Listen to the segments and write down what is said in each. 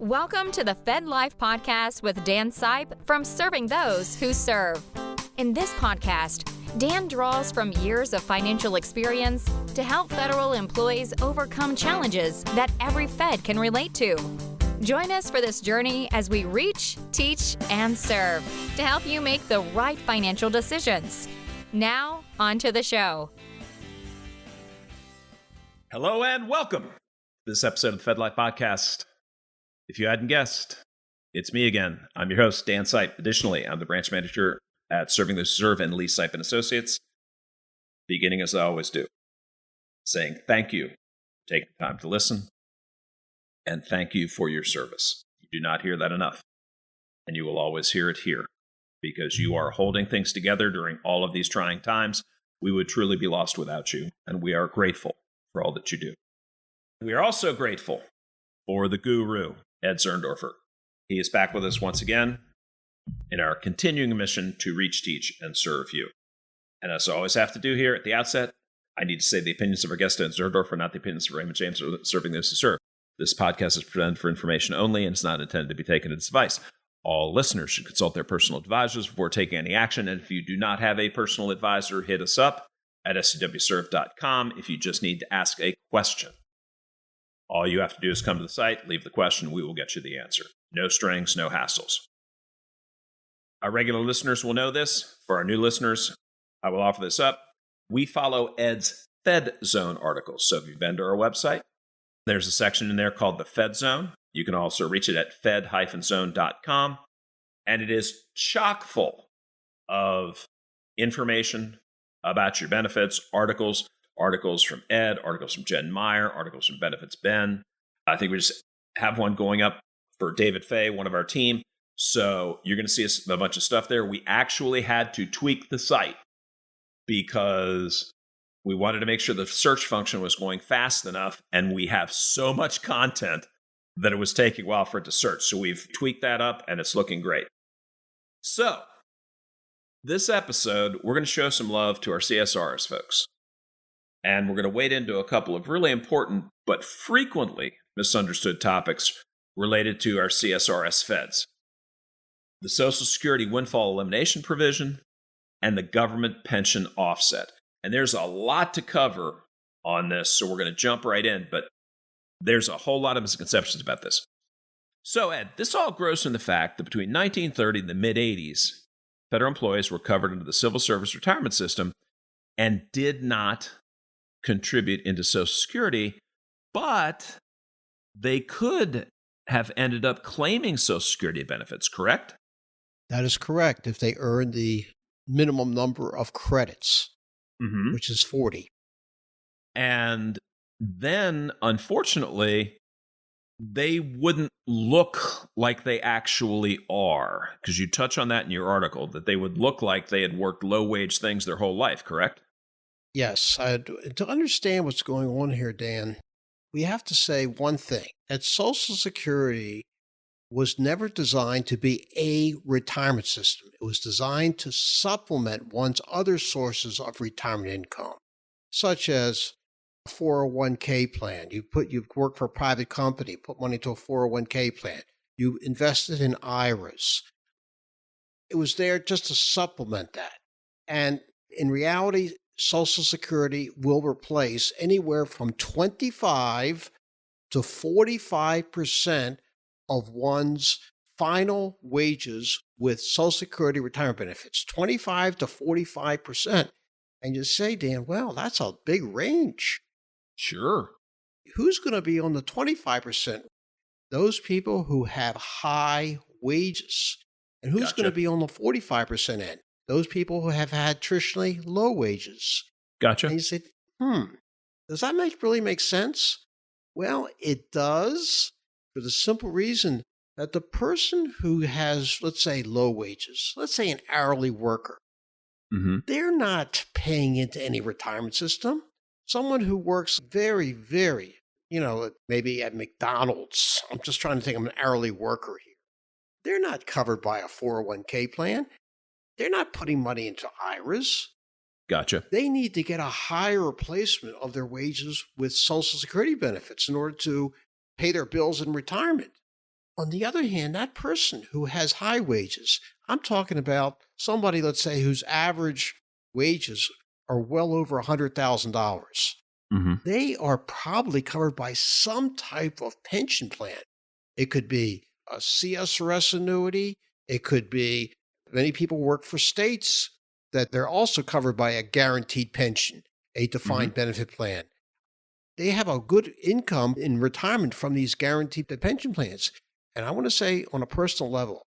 Welcome to the FedLife Podcast with Dan Sipe from Serving Those Who Serve. In this podcast, Dan draws from years of financial experience to help federal employees overcome challenges that every Fed can relate to. Join us for this journey as we reach, teach, and serve to help you make the right financial decisions. Now, on to the show. Hello and welcome to this episode of the FedLife Podcast. If you hadn't guessed, it's me again. I'm your host, Dan Sipe. Additionally, I'm the branch manager at Serving Those Who Serve and Lee Sipe and Associates. Beginning as I always do, saying thank you for taking the time to listen, and thank you for your service. You do not hear that enough, and you will always hear it here, because you are holding things together during all of these trying times. We would truly be lost without you, and we are grateful for all that you do. We are also grateful for the guru, Ed Zurndorfer. He is back with us once again in our continuing mission to reach, teach, and serve you. And as I always have to do here at the outset, I need to say the opinions of our guest, Ed Zurndorfer, not the opinions of Raymond James or Serving Those Who Serve. This podcast is presented for information only and is not intended to be taken as advice. All listeners should consult their personal advisors before taking any action. And if you do not have a personal advisor, hit us up at scwserve.com if you just need to ask a question. All you have to do is come to the site, leave the question, we will get you the answer. No strings, no hassles. Our regular listeners will know this. For our new listeners, I will offer this up. We follow Ed's Fed Zone articles. So if you've been to our website, there's a section in there called the Fed Zone. You can also reach it at fed-zone.com. And it is chock full of information about your benefits, articles from Ed, articles from Jen Meyer, articles from Benefits Ben. I think we just have one going up for David Fay, one of our team. So you're going to see a bunch of stuff there. We actually had to tweak the site because we wanted to make sure the search function was going fast enough, and we have so much content that it was taking a while for it to search. So we've tweaked that up, and it's looking great. So this episode, we're going to show some love to our CSRS folks. And we're going to wade into a couple of really important but frequently misunderstood topics related to our CSRS feds. The Social Security windfall elimination provision and the government pension offset. And there's a lot to cover on this, so we're going to jump right in, but there's a whole lot of misconceptions about this. So, Ed, this all grows from the fact that between 1930 and the mid-'80s, federal employees were covered under the civil service retirement system and did not contribute into Social Security, but they could have ended up claiming Social Security benefits, correct? That is correct, if they earned the minimum number of credits, which is 40. And then, unfortunately, they wouldn't look like they actually are, because you touch on that in your article, that they would look like they had worked low-wage things their whole life, correct? Yes. To understand what's going on here, Dan, we have to say one thing, that Social Security was never designed to be a retirement system. It was designed to supplement one's other sources of retirement income, such as a 401k plan. You work for a private company, put money into a 401k plan. You invested in IRAs. It was there just to supplement that. And in reality, Social Security will replace anywhere from 25 to 45% of one's final wages with Social Security retirement benefits, 25 to 45%. And you say, Dan, well, that's a big range. Sure. Who's going to be on the 25%? Those people who have high wages. And who's going to be on the 45% end? Those people who have had traditionally low wages. Gotcha. And you say, does that really make sense? Well, it does, for the simple reason that the person who has, let's say, low wages, let's say an hourly worker, they're not paying into any retirement system. Someone who works very, very, maybe at McDonald's, I'm just trying to think of an hourly worker here. They're not covered by a 401k plan. They're not putting money into IRAs. Gotcha. They need to get a higher replacement of their wages with Social Security benefits in order to pay their bills in retirement. On the other hand, that person who has high wages, I'm talking about somebody, let's say, whose average wages are well over $100,000. Mm-hmm. They are probably covered by some type of pension plan. It could be a CSRS annuity. It could be, many people work for states that they're also covered by a guaranteed pension, a defined benefit plan. They have a good income in retirement from these guaranteed pension plans. And I want to say on a personal level,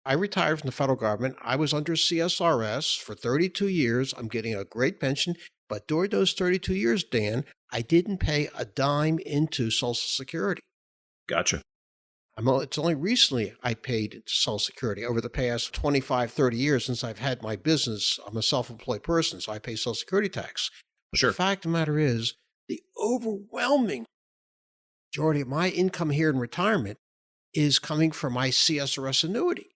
I retired from the federal government. I was under CSRS for 32 years. I'm getting a great pension. But during those 32 years, Dan, I didn't pay a dime into Social Security. Gotcha. It's only recently I paid into Social Security. Over the past 25, 30 years since I've had my business, I'm a self-employed person, so I pay Social Security tax. But Sure. the fact of the matter is, the overwhelming majority of my income here in retirement is coming from my CSRS annuity.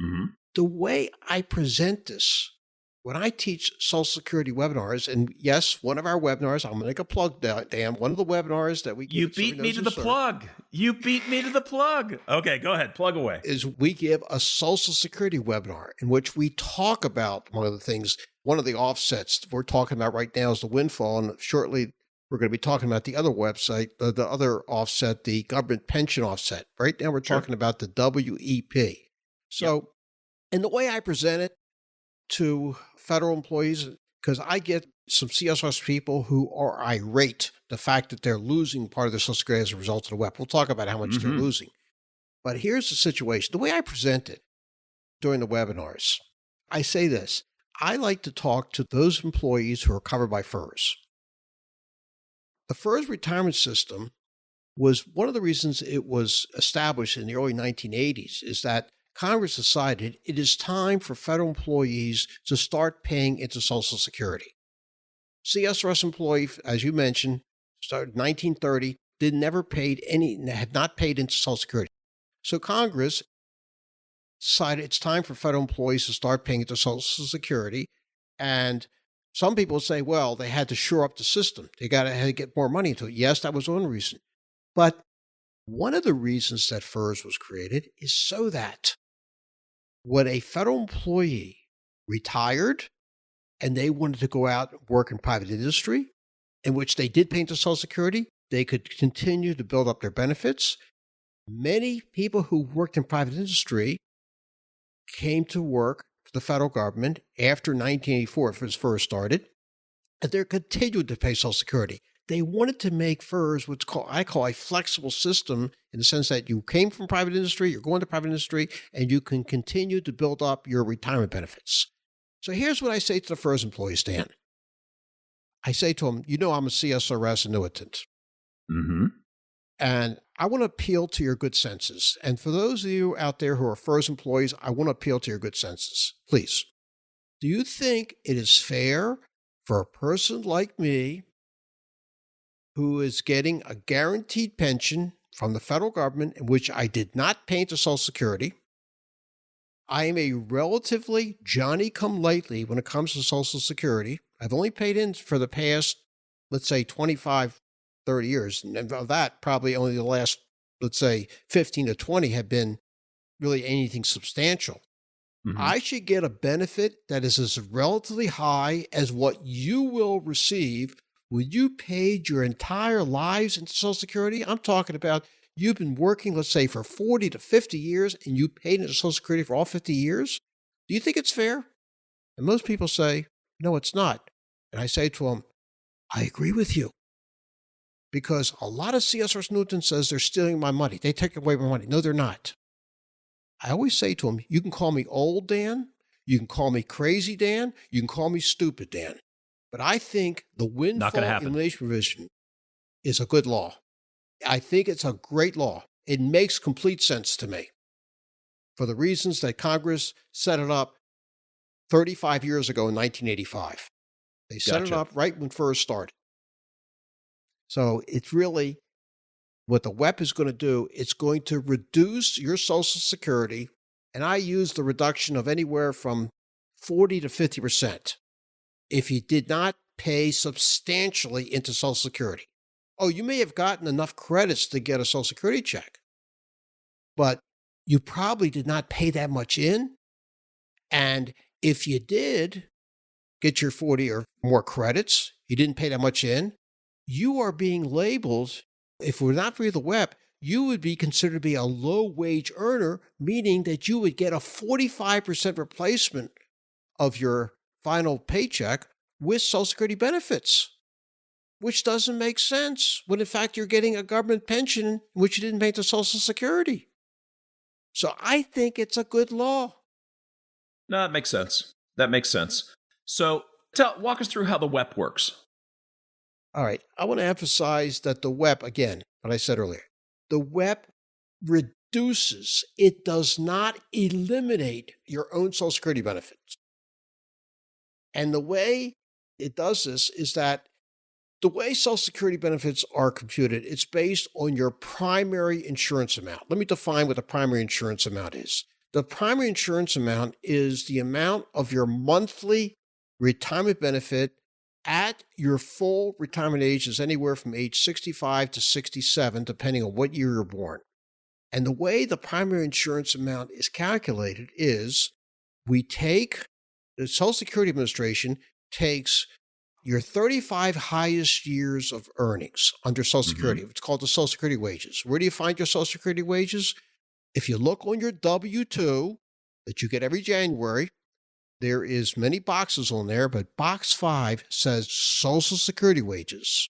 Mm-hmm. The way I present this, when I teach Social Security webinars, and yes, one of our webinars, I'm going to make a plug, Dan, one of the webinars that we give. You beat me to the plug. You beat me to the plug. Okay, go ahead. Plug away. Is we give a Social Security webinar in which we talk about, among other things, one of the offsets we're talking about right now is the windfall, and shortly we're going to be talking about the other website, the other offset, the government pension offset. Right now we're talking about the WEP. So, and the way I present it to federal employees, because I get some CSRS people who are irate the fact that they're losing part of their Social Security as a result of the WEP. We'll talk about how much they're losing. But here's the situation. The way I present it during the webinars, I say this. I like to talk to those employees who are covered by FERS. The FERS retirement system was one of the reasons it was established in the early 1980s is that Congress decided it is time for federal employees to start paying into Social Security. CSRS employee, as you mentioned, started in 1930, had not paid into Social Security. So Congress decided it's time for federal employees to start paying into Social Security. And some people say, well, they had to shore up the system. They had to get more money into it. Yes, that was one reason. But one of the reasons that FERS was created is so that when a federal employee retired and they wanted to go out and work in private industry, in which they did pay into Social Security, they could continue to build up their benefits. Many people who worked in private industry came to work for the federal government after 1984, when it first started, and they're continuing to pay Social Security. They wanted to make FERS I call a flexible system in the sense that you came from private industry, you're going to private industry, and you can continue to build up your retirement benefits. So here's what I say to the FERS employees, Dan. I say to them, I'm a CSRS annuitant. Mm-hmm. And I want to appeal to your good senses. And for those of you out there who are FERS employees, I want to appeal to your good senses. Please, do you think it is fair for a person like me who is getting a guaranteed pension from the federal government in which I did not pay into Social Security? I am a relatively Johnny-come-lately when it comes to Social Security. I've only paid in for the past, let's say, 25, 30 years. And of that, probably only the last, let's say, 15 to 20 have been really anything substantial. Mm-hmm. I should get a benefit that is as relatively high as what you will receive when you paid your entire lives into Social Security. I'm talking about you've been working, let's say, for 40 to 50 years, and you paid into Social Security for all 50 years. Do you think it's fair? And most people say, no, it's not. And I say to them, I agree with you. Because a lot of CSRS annuitants says they're stealing my money. They take away my money. No, they're not. I always say to them, you can call me old Dan. You can call me crazy Dan. You can call me stupid Dan. But I think the windfall elimination provision is a good law. I think it's a great law. It makes complete sense to me for the reasons that Congress set it up 35 years ago in 1985. They set it up right when FERS started. So it's really what the WEP is going to do. It's going to reduce your Social Security, and I use the reduction of anywhere from 40 to 50% if you did not pay substantially into Social Security. Oh, you may have gotten enough credits to get a Social Security check, but you probably did not pay that much in. And if you did get your 40 or more credits, you didn't pay that much in, you are being labeled, if it were not for the WEP, you would be considered to be a low-wage earner, meaning that you would get a 45% replacement of your final paycheck with Social Security benefits, which doesn't make sense when, in fact, you're getting a government pension which you didn't pay to Social Security. So I think it's a good law. No, that makes sense. That makes sense. So walk us through how the WEP works. All right. I want to emphasize that the WEP, again, what I said earlier, the WEP reduces, it does not eliminate your own Social Security benefits. And the way it does this is that the way Social Security benefits are computed, it's based on your primary insurance amount. Let me define what the primary insurance amount is. The primary insurance amount is the amount of your monthly retirement benefit at your full retirement age is anywhere from age 65 to 67, depending on what year you're born. And the way the primary insurance amount is calculated is the Social Security Administration takes your 35 highest years of earnings under Social Security. It's called the Social Security wages. Where do you find your Social Security wages? If you look on your W-2 that you get every January, there is many boxes on there, but box 5 says Social Security wages.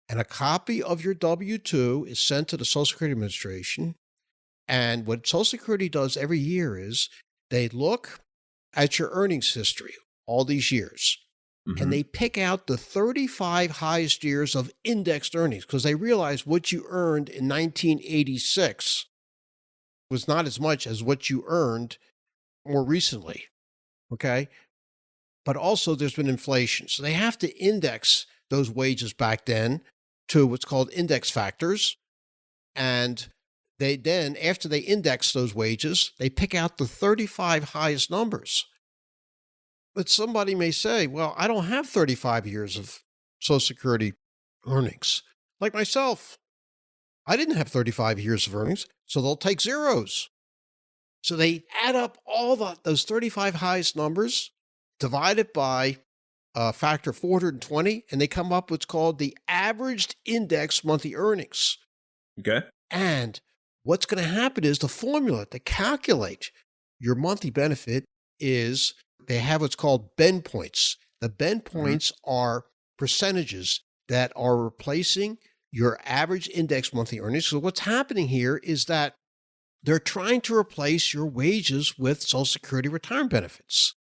And a copy of your W-2 is sent to the Social Security Administration. And what Social Security does every year is they look at your earnings history all these years. And they pick out the 35 highest years of indexed earnings because they realize what you earned in 1986 was not as much as what you earned more recently. Okay. But also there's been inflation. So they have to index those wages back then to what's called index factors. And they then, after they index those wages, they pick out the 35 highest numbers. But somebody may say, well, I don't have 35 years of Social Security earnings. Like myself, I didn't have 35 years of earnings, so they'll take zeros. So they add up all those 35 highest numbers, divide it by a factor 420, and they come up with what's called the averaged index monthly earnings. Okay. And what's going to happen is the formula to calculate your monthly benefit is they have what's called bend points. The bend points are percentages that are replacing your average index monthly earnings. So what's happening here is that they're trying to replace your wages with Social Security retirement benefits.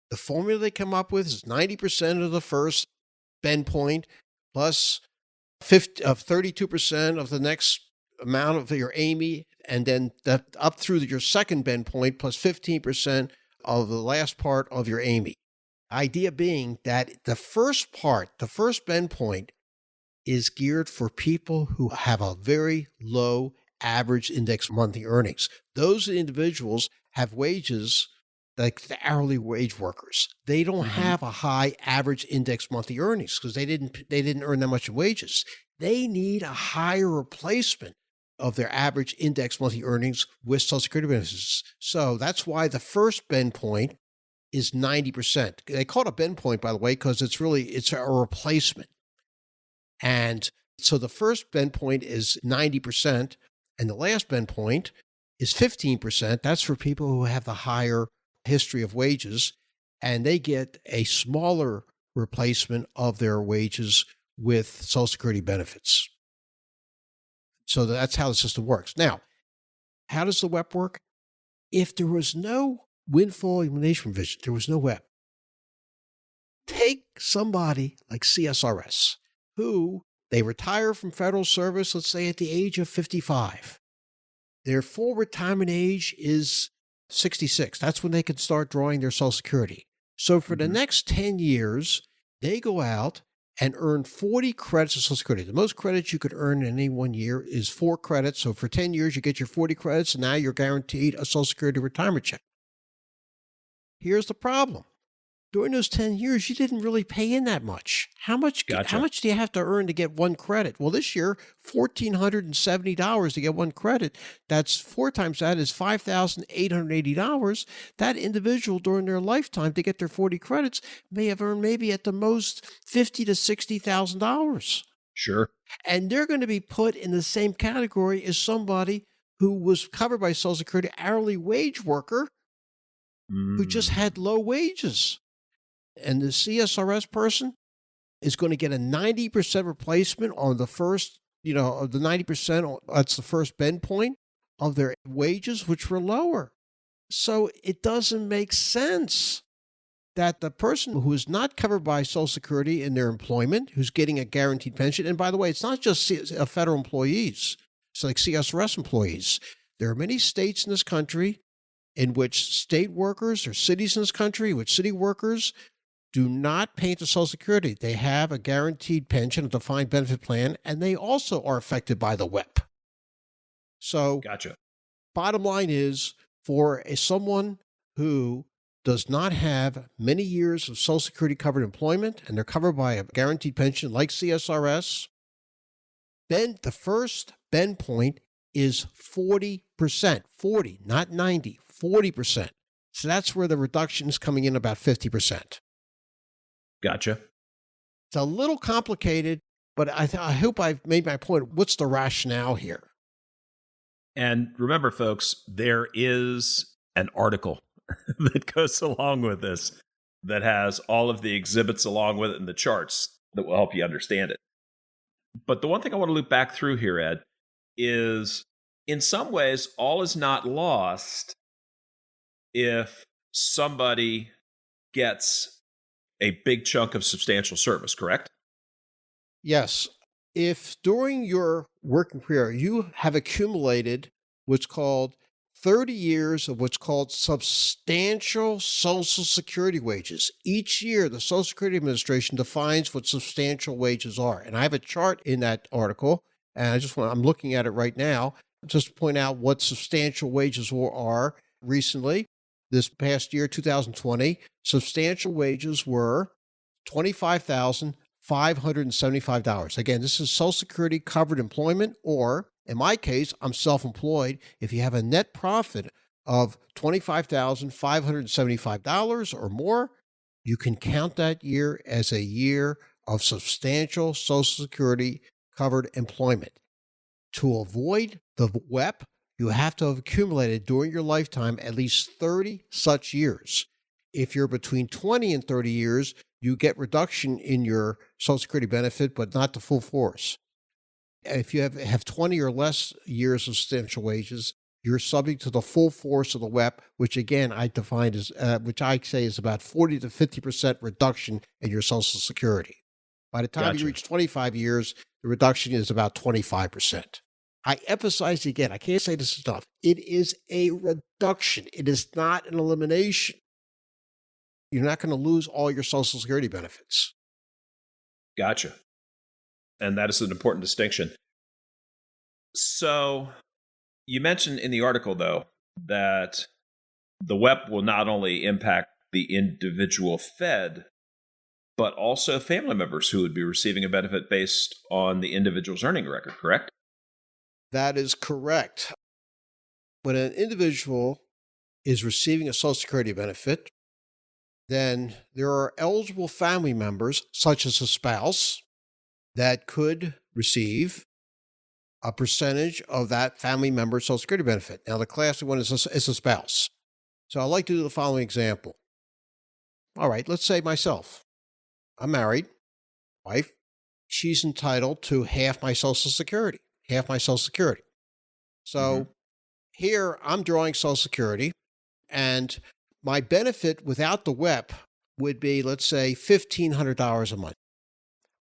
The formula they come up with is 90% of the first bend point plus 32% of the next amount of your AMI, and then up through your second bend point plus 15% of the last part of your AMI. Idea being that the first bend point is geared for people who have a very low average index monthly earnings. Those individuals have wages like the hourly wage workers. They don't have a high average index monthly earnings because they didn't earn that much in wages. They need a higher replacement of their average index monthly earnings with Social Security benefits. So that's why the first bend point is 90%. They call it a bend point, by the way, because it's a replacement. And so the first bend point is 90%, and the last bend point is 15%. That's for people who have the higher history of wages, and they get a smaller replacement of their wages with Social Security benefits. So that's how the system works. Now, how does the WEP work? If there was no windfall elimination provision, there was no WEP. Take somebody like CSRS, who they retire from federal service, let's say at the age of 55. Their full retirement age is 66. That's when they can start drawing their Social Security. So for the next 10 years, they go out and earn 40 credits of Social Security. The most credits you could earn in any 1 year is 4 credits. So for 10 years, you get your 40 credits, and now you're guaranteed a Social Security retirement check. Here's the problem. during those 10 years, you didn't really pay in that much. How much Gotcha. do you have to earn to get one credit? Well, this year, $1,470 to get one credit. That's 4 times that is $5,880. That individual during their lifetime to get their 40 credits may have earned maybe at the most $50,000 to $60,000. Sure. And they're going to be put in the same category as somebody who was covered by Social Security, hourly wage worker, who just had low wages. And the CSRS person is going to get a 90% replacement on the first, of the 90%, that's the first bend point of their wages, which were lower. So it doesn't make sense that the person who is not covered by Social Security in their employment, who's getting a guaranteed pension, and by the way, it's not just federal employees, it's like CSRS employees. There are many states in this country in which state workers, or cities in this country, which city workers do not pay into Social Security. They have a guaranteed pension, a defined benefit plan, and they also are affected by the WEP. So, Gotcha. bottom line is, for someone who does not have many years of Social Security covered employment, and they're covered by a guaranteed pension like CSRS, then the first bend point is 40%. 40, not 90, 40%. So that's where the reduction is coming in about 50%. Gotcha. It's a little complicated, but I hope I've made my point. What's the rationale here? And remember, folks, there is an article that goes along with this that has all of the exhibits along with it and the charts that will help you understand it. But the one thing I want to loop back through here, Ed, is in some ways, all is not lost if somebody gets a big chunk of substantial service, correct? Yes. If during your working career you have accumulated what's called 30 years of what's called substantial Social Security wages. Each year, the Social Security Administration defines what substantial wages are. And I have a chart in that article, and I'm looking at it right now, just to point out what substantial wages are recently. This past year, 2020, substantial wages were $25,575. Again, this is Social Security covered employment, or in my case, I'm self-employed. If you have a net profit of $25,575 or more, you can count that year as a year of substantial Social Security covered employment. To avoid the WEP, you have to have accumulated during your lifetime at least 30 such years. If you're between 20 and 30 years, you get reduction in your Social Security benefit, but not the full force. If you have 20 or less years of substantial wages, you're subject to the full force of the WEP, which again I defined as, which I say is about 40 to 50% reduction in your Social Security. By the time you reach 25 years, the reduction is about 25%. I emphasize again, I can't say this enough. It is a reduction. It is not an elimination. You're not going to lose all your Social Security benefits. Gotcha. And that is an important distinction. So you mentioned in the article, though, that the WEP will not only impact the individual Fed, but also family members who would be receiving a benefit based on the individual's earning record, correct? That is correct. When an individual is receiving a Social Security benefit, then there are eligible family members, such as a spouse, that could receive a percentage of that family member's Social Security benefit. Now, the classic one is a spouse. So I'd like to do the following example. All right, let's say myself. I'm married, wife. She's entitled to half my Social Security. So here I'm drawing Social Security, and my benefit without the WEP would be, let's say, $1,500 a month.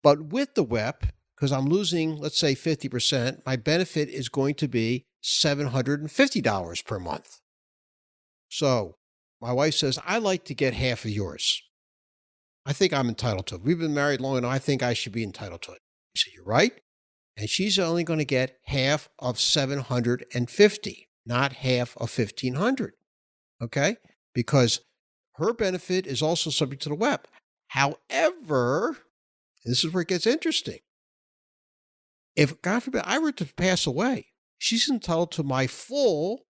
But with the WEP, because I'm losing, let's say, 50%, my benefit is going to be $750 per month. So my wife says, I like to get half of yours. I think I'm entitled to it. We've been married long enough. I think I should be entitled to it. I say, you're right. And she's only going to get half of $750, not half of $1,500. Okay? Because her benefit is also subject to the WEP. However, this is where it gets interesting. If, God forbid, I were to pass away, she's entitled to my full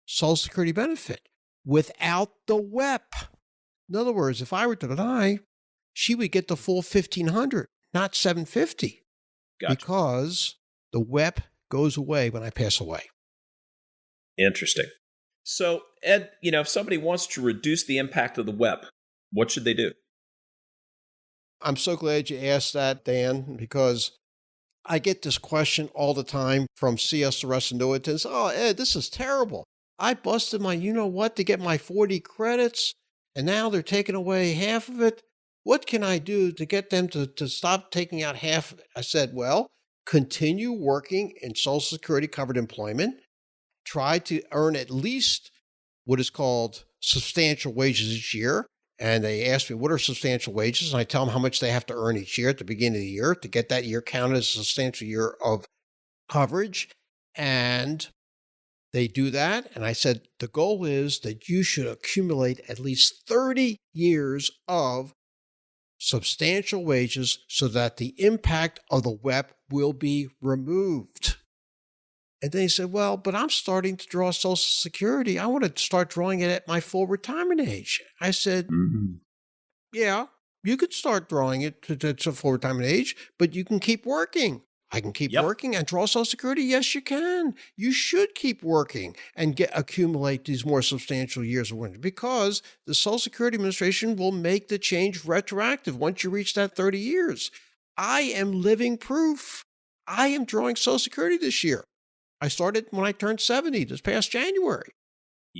Social Security benefit without the WEP. In other words, if I were to die, she would get the full $1,500, not $750, Gotcha. because the WEP goes away when I pass away. Interesting. So, Ed, if somebody wants to reduce the impact of the WEP, what should they do? I'm so glad you asked that, Dan, because I get this question all the time from CSRS and WEP. Oh, Ed, this is terrible. I busted my you-know-what to get my 40 credits, and now they're taking away half of it. What can I do to get them to stop taking out half of it? I said, well, continue working in Social Security covered employment. Try to earn at least what is called substantial wages each year. And they ask me, what are substantial wages? And I tell them how much they have to earn each year at the beginning of the year to get that year counted as a substantial year of coverage. And they do that. And I said, the goal is that you should accumulate at least 30 years of substantial wages so that the impact of the WEP will be removed. And then he said, well, but I'm starting to draw Social Security. I want to start drawing it at my full retirement age. I said, yeah, you could start drawing it to full retirement age, but you can keep working. I can keep working and draw Social Security. Yes, you can. You should keep working and accumulate these more substantial years of work, because the Social Security Administration will make the change retroactive once you reach that 30 years. I am living proof. I am drawing Social Security this year. I started when I turned 70 this past January.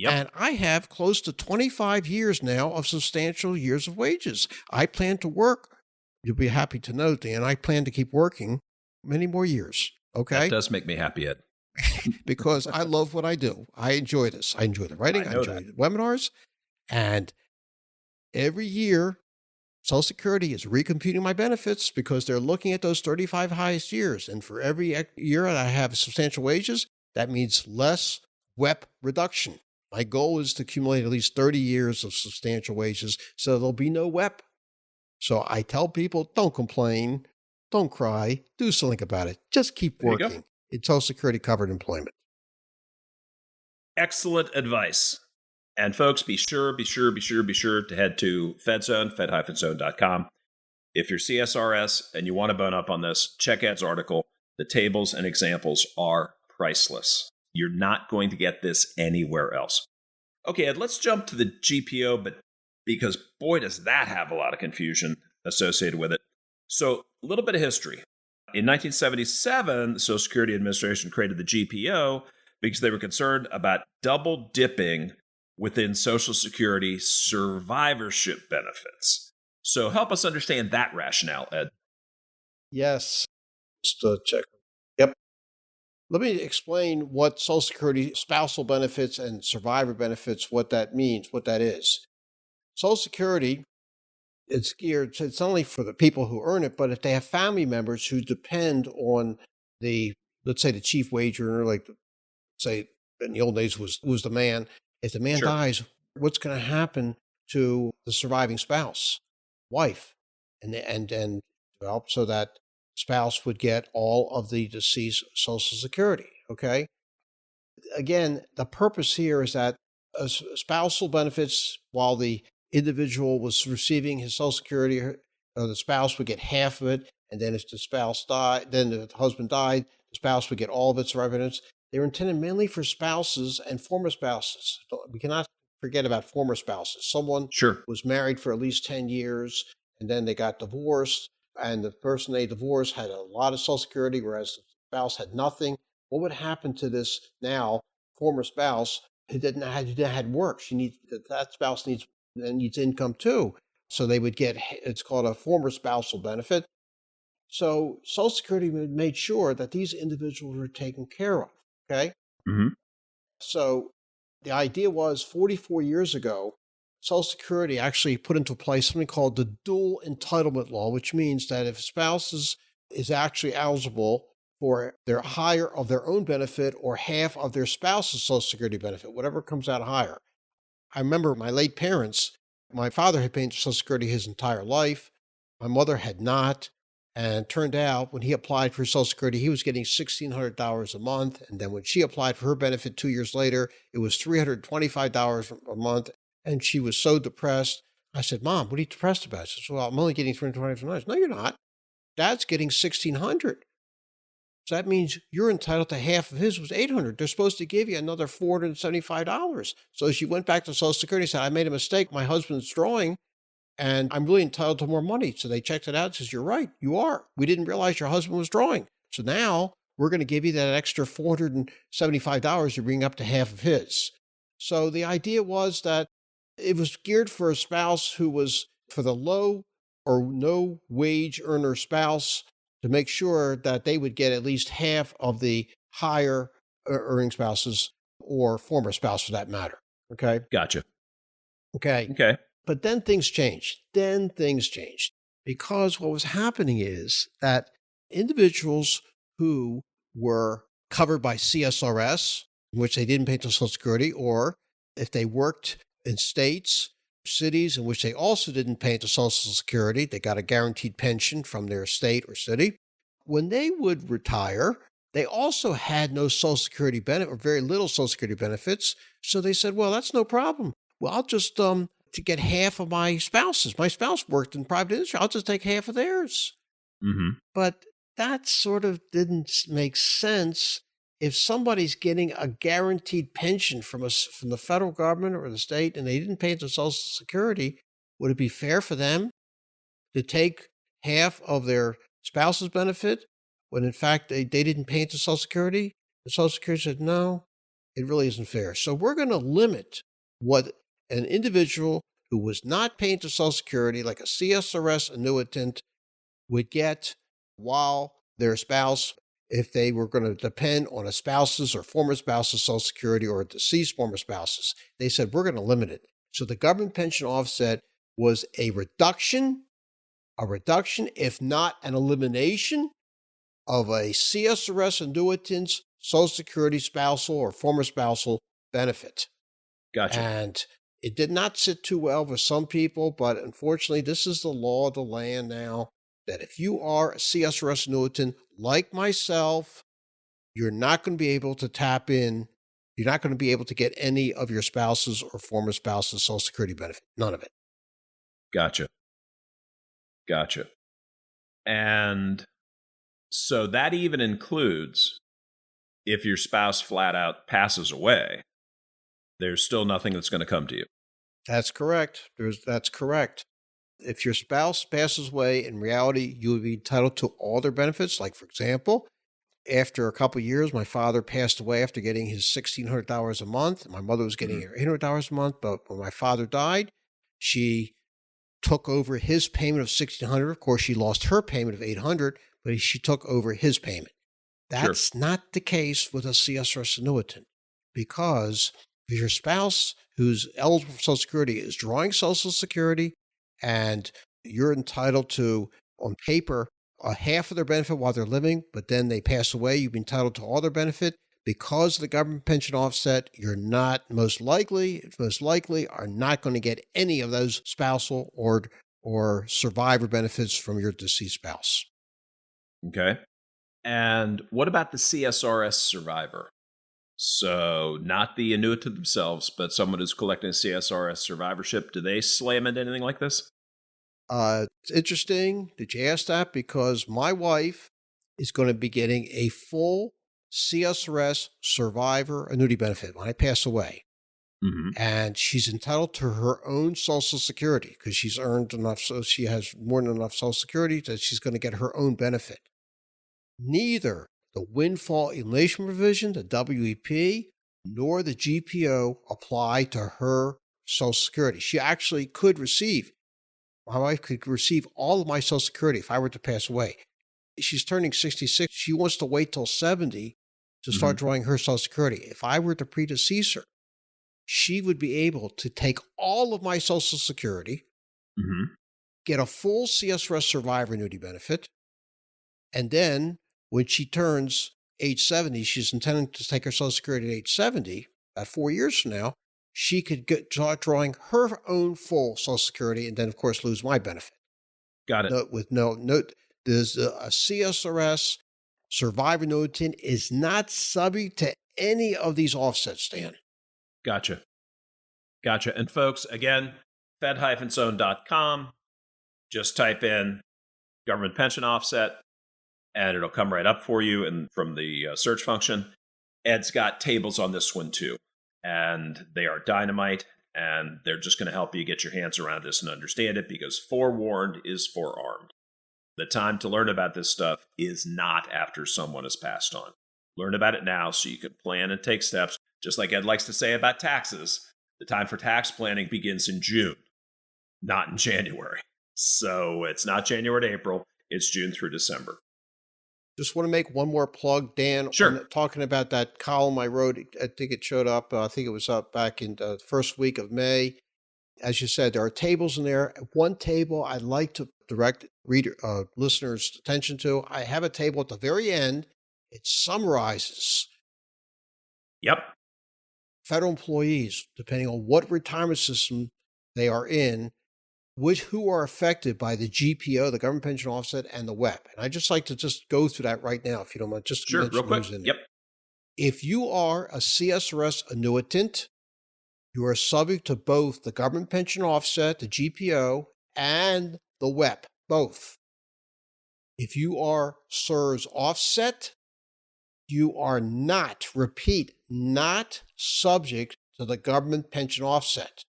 And I have close to 25 years now of substantial years of wages. I plan to work. You'll be happy to know, Dan, I plan to keep working many more years. Okay? That does make me happy, Ed. Because I love what I do. I enjoy this. I enjoy the writing. I enjoy the webinars. And every year, Social Security is recomputing my benefits because they're looking at those 35 highest years. And for every year that I have substantial wages, that means less WEP reduction. My goal is to accumulate at least 30 years of substantial wages so there'll be no WEP. So I tell people, don't complain, don't cry, do something about it. Just keep working in Social Security covered employment. Excellent advice. And folks, be sure to head to FedZone, fed-zone.com. If you're CSRS and you want to bone up on this, check Ed's article. The tables and examples are priceless. You're not going to get this anywhere else. Okay, Ed, let's jump to the GPO, but because boy, does that have a lot of confusion associated with it. So a little bit of history. In 1977, the Social Security Administration created the GPO because they were concerned about double dipping within Social Security survivorship benefits. So help us understand that rationale, Ed. Yes. Just check. Yep. Let me explain what Social Security spousal benefits and survivor benefits, what that means, what that is. Social Security, it's geared, it's only for the people who earn it, but if they have family members who depend on let's say the chief wage earner, like say in the old days was the man. If the man dies, what's going to happen to the surviving spouse, wife? And so that spouse would get all of the deceased Social Security, okay? Again, the purpose here is that spousal benefits, while the individual was receiving his Social Security, the spouse would get half of it, and then if the spouse died, then the husband died, the spouse would get all of its survivors. They were intended mainly for spouses and former spouses. We cannot forget about former spouses. Someone was married for at least 10 years, and then they got divorced, and the person they divorced had a lot of Social Security, whereas the spouse had nothing. What would happen to this now former spouse who didn't have work? That spouse needs income too. So they would get, it's called a former spousal benefit. So Social Security made sure that these individuals were taken care of. Okay. So the idea was 44 years ago, Social Security actually put into place something called the dual entitlement law, which means that if a spouse is actually eligible for their higher of their own benefit or half of their spouse's Social Security benefit, whatever comes out higher. I remember my late parents, My father had paid Social Security his entire life. My mother had not. And turned out when he applied for Social Security, he was getting $1,600 a month. And then when she applied for her benefit 2 years later, it was $325 a month. And she was so depressed. I said, Mom, what are you depressed about? She said, well, I'm only getting $325. No, you're not. Dad's getting $1,600. So that means you're entitled to half of his was $800. They're supposed to give you another $475. So she went back to Social Security and said, I made a mistake. My husband's drawing, and I'm really entitled to more money. So they checked it out and says, you're right, you are. We didn't realize your husband was drawing. So now we're going to give you that extra $475 to bring up to half of his. So the idea was that it was geared for a spouse who was for the low or no wage earner spouse, to make sure that they would get at least half of the higher earning spouses or former spouse for that matter. Okay? Gotcha. Okay. But then things changed. Because what was happening is that individuals who were covered by CSRS, which they didn't pay to Social Security, or if they worked in states, cities in which they also didn't pay into Social Security, they got a guaranteed pension from their state or city. When they would retire, they also had no Social Security benefit or very little Social Security benefits. So they said, well, that's no problem. Well, I'll just, to get half of my spouses. My spouse worked in private industry. I'll just take half of theirs. Mm-hmm. But that sort of didn't make sense. If somebody's getting a guaranteed pension from the federal government or the state and they didn't pay into Social Security, would it be fair for them to take half of their spouse's benefit when in fact they didn't pay into Social Security? The Social Security said, no, it really isn't fair. So we're going to limit what an individual who was not paying to Social Security, like a CSRS annuitant, would get while their spouse, if they were going to depend on a spouse's or former spouse's Social Security or a deceased former spouse's. They said, we're going to limit it. So the government pension offset was a reduction, if not an elimination, of a CSRS annuitant's Social Security spousal or former spousal benefit. Gotcha. And it did not sit too well with some people, but unfortunately, this is the law of the land now, that if you are a CSRS annuitant like myself, you're not going to be able to tap in. You're not going to be able to get any of your spouse's or former spouse's Social Security benefit. None of it. Gotcha. And so that even includes if your spouse flat out passes away, there's still nothing that's going to come to you. That's correct. That's correct. If your spouse passes away, in reality, you would be entitled to all their benefits. Like, for example, after a couple of years, my father passed away after getting his $1,600 a month. My mother was getting her $800 a month. But when my father died, she took over his payment of $1,600. Of course, she lost her payment of $800, but she took over his payment. That's not the case with a CSRS annuitant, because your spouse who's eligible for Social Security is drawing Social Security, and you're entitled to, on paper, a half of their benefit while they're living, but then they pass away, you've been entitled to all their benefit. Because of the government pension offset, you're not most likely are not going to get any of those spousal or survivor benefits from your deceased spouse. Okay. And what about the CSRS survivor? So not the annuitant themselves, but someone who's collecting a CSRS survivorship. Do they slam into anything like this? It's interesting that you ask that, because my wife is going to be getting a full CSRS survivor annuity benefit when I pass away. Mm-hmm. And she's entitled to her own Social Security because she's earned enough, so she has more than enough Social Security that she's going to get her own benefit. Neither the windfall elimination provision, the WEP, nor the GPO apply to her Social Security. She actually could receive, my wife could receive all of my Social Security if I were to pass away. She's turning 66. She wants to wait till 70 to start drawing her Social Security. If I were to predecease her, she would be able to take all of my Social Security, get a full CSRS survivor annuity benefit, and then when she turns age 70, she's intending to take her Social Security at age 70, about 4 years from now, she could start drawing her own full Social Security and then, of course, lose my benefit. Got it. There's a CSRS survivor annuitant is not subject to any of these offsets, Dan. Gotcha. And folks, again, fed-zone.com, just type in government pension offset, and it'll come right up for you and from the search function. Ed's got tables on this one too, and they are dynamite, and they're just going to help you get your hands around this and understand it, because forewarned is forearmed. The time to learn about this stuff is not after someone has passed on. Learn about it now so you can plan and take steps. Just like Ed likes to say about taxes, the time for tax planning begins in June, not in January. So it's not January to April, it's June through December. Just want to make one more plug, Dan. Sure. Talking about that column I wrote, I think it showed up, I think it was up back in the first week of May. As you said, there are tables in there. One table I'd like to direct listeners' attention to. I have a table at the very end. It summarizes federal employees, depending on what retirement system they are in, who are affected by the GPO, the government pension offset, and the WEP. And I'd just like to just go through that right now, if you don't mind. Just sure, real quick. Yep. If you are a CSRS annuitant, you are subject to both the government pension offset, the GPO, and the WEP, both. If you are CSRS offset, you are not subject to the government pension offset.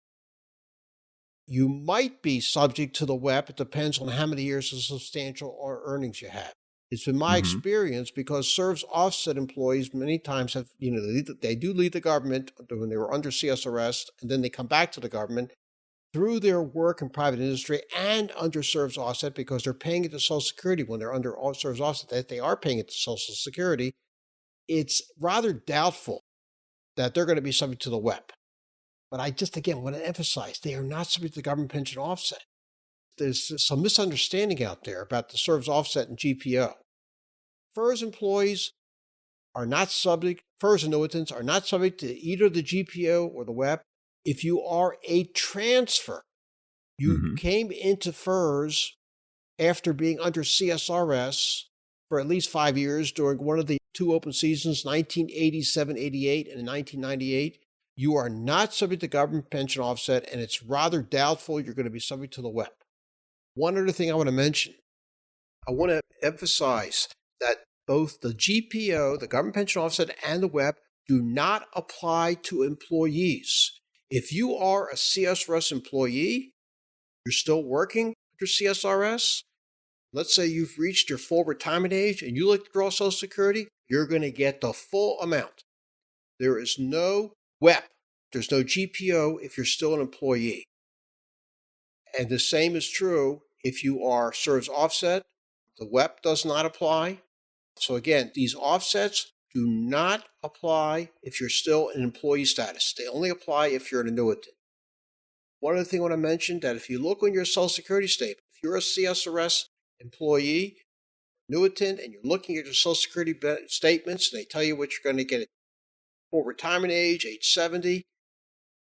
You might be subject to the WEP. It depends on how many years of substantial earnings you have. It's been my experience, because CSRS offset employees many times have, they do leave the government when they were under CSRS, and then they come back to the government through their work in private industry and under CSRS offset, because they're paying it to Social Security when they're under CSRS offset, that they are paying it to Social Security. It's rather doubtful that they're going to be subject to the WEP. But I just, again, want to emphasize, they are not subject to the government pension offset. There's some misunderstanding out there about the CSRS offset and GPO. FERS employees are not subject, FERS annuitants are not subject to either the GPO or the WEP. If you are a transfer, you came into FERS after being under CSRS for at least 5 years during one of the two open seasons, 1987-88 and 1998, you are not subject to government pension offset, and it's rather doubtful you're going to be subject to the WEP. One other thing I want to mention, I want to emphasize that both the GPO, the government pension offset, and the WEP do not apply to employees. If you are a CSRS employee, you're still working under CSRS, let's say you've reached your full retirement age and you like to draw Social Security, you're going to get the full amount. There is no WEP, there's no GPO if you're still an employee. And the same is true if you are CSRS offset. The WEP does not apply. So again, these offsets do not apply if you're still in employee status. They only apply if you're an annuitant. One other thing I want to mention, that if you look on your Social Security statement, if you're a CSRS employee, annuitant, and you're looking at your Social Security statements, and they tell you what you're going to get at full retirement age 70,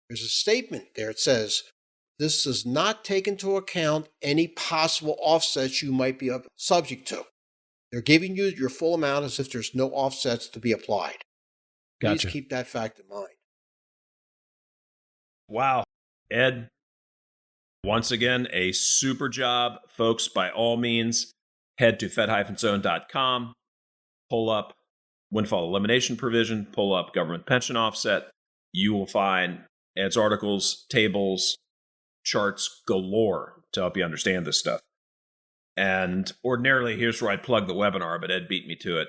there's a statement there. It says, this does not take into account any possible offsets you might be subject to. They're giving you your full amount as if there's no offsets to be applied. Gotcha. Please keep that fact in mind. Wow. Ed, once again, a super job. Folks, by all means, head to fed-zone.com, pull up windfall elimination provision, pull up government pension offset. You will find Ed's articles, tables, charts galore to help you understand this stuff. And ordinarily, here's where I'd plug the webinar, but Ed beat me to it.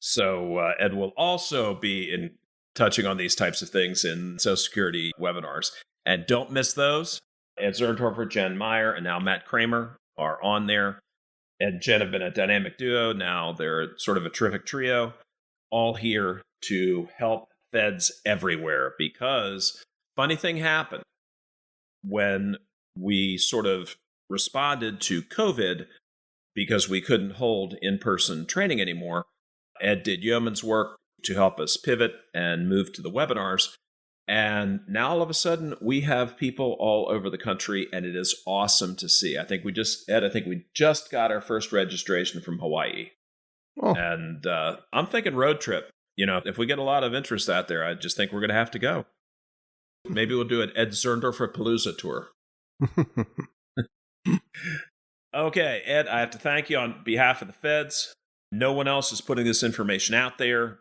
So Ed will also be touching on these types of things in Social Security webinars. And don't miss those. Ed Zurndorfer, Jen Meyer, and now Matt Kramer are on there. Ed and Jen have been a dynamic duo. Now they're sort of a terrific trio, all here to help feds everywhere. Because funny thing happened when we sort of responded to COVID because we couldn't hold in-person training anymore. Ed did yeoman's work to help us pivot and move to the webinars. And now all of a sudden we have people all over the country, and it is awesome to see. I think we just got our first registration from Hawaii. Oh. And I'm thinking road trip. If we get a lot of interest out there, I just think we're going to have to go. Maybe we'll do an Ed Zurndorfer Palooza tour. Okay, Ed, I have to thank you on behalf of the feds. No one else is putting this information out there.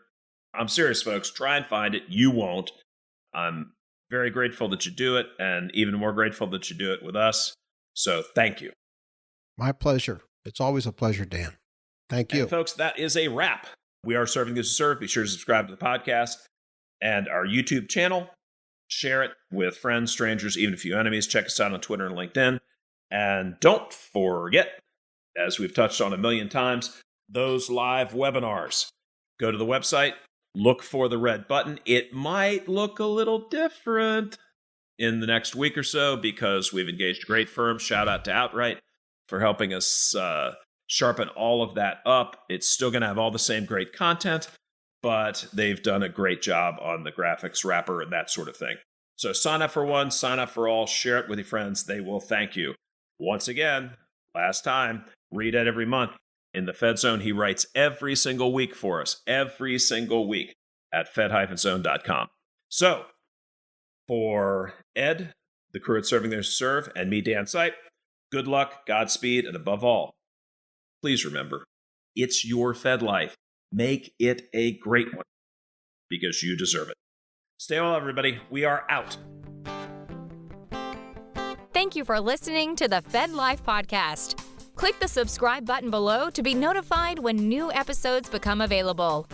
I'm serious, folks. Try and find it. You won't. I'm very grateful that you do it, and even more grateful that you do it with us. So thank you. My pleasure. It's always a pleasure, Dan. Thank you. And folks, that is a wrap. We are Serving Those Who Serve. Be sure to subscribe to the podcast and our YouTube channel. Share it with friends, strangers, even a few enemies. Check us out on Twitter and LinkedIn. And don't forget, as we've touched on a million times, those live webinars. Go to the website, look for the red button. It might look a little different in the next week or so because we've engaged a great firm. Shout out to Outright for helping us sharpen all of that up. It's still going to have all the same great content, but they've done a great job on the graphics wrapper and that sort of thing. So sign up for one, sign up for all, share it with your friends. They will thank you. Once again, last time, read Ed every month. In the Fed Zone, he writes every single week for us, every single week at fed-zone.com. So, for Ed, the crew at Serving Those Who Serve, and me, Dan Sipe, good luck, Godspeed, and above all, please remember, it's your Fed life. Make it a great one because you deserve it. Stay well, everybody. We are out. Thank you for listening to the FedLife Podcast. Click the subscribe button below to be notified when new episodes become available.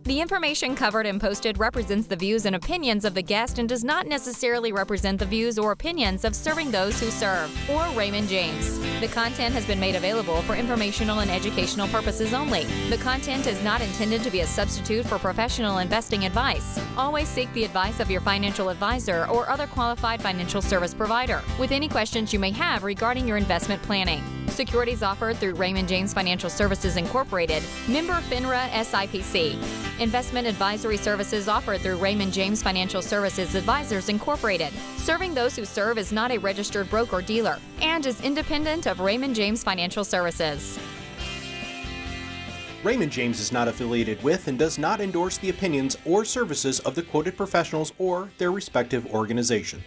The information covered and posted represents the views and opinions of the guest and does not necessarily represent the views or opinions of Serving Those Who Serve or Raymond James. The content has been made available for informational and educational purposes only. The content is not intended to be a substitute for professional investing advice. Always seek the advice of your financial advisor or other qualified financial service provider with any questions you may have regarding your investment planning. Securities offered through Raymond James Financial Services Incorporated, member FINRA SIPC. Investment advisory services offered through Raymond James Financial Services Advisors Incorporated. Serving Those Who Serve is not a registered broker-dealer and is independent of Raymond James Financial Services. Raymond James is not affiliated with and does not endorse the opinions or services of the quoted professionals or their respective organization.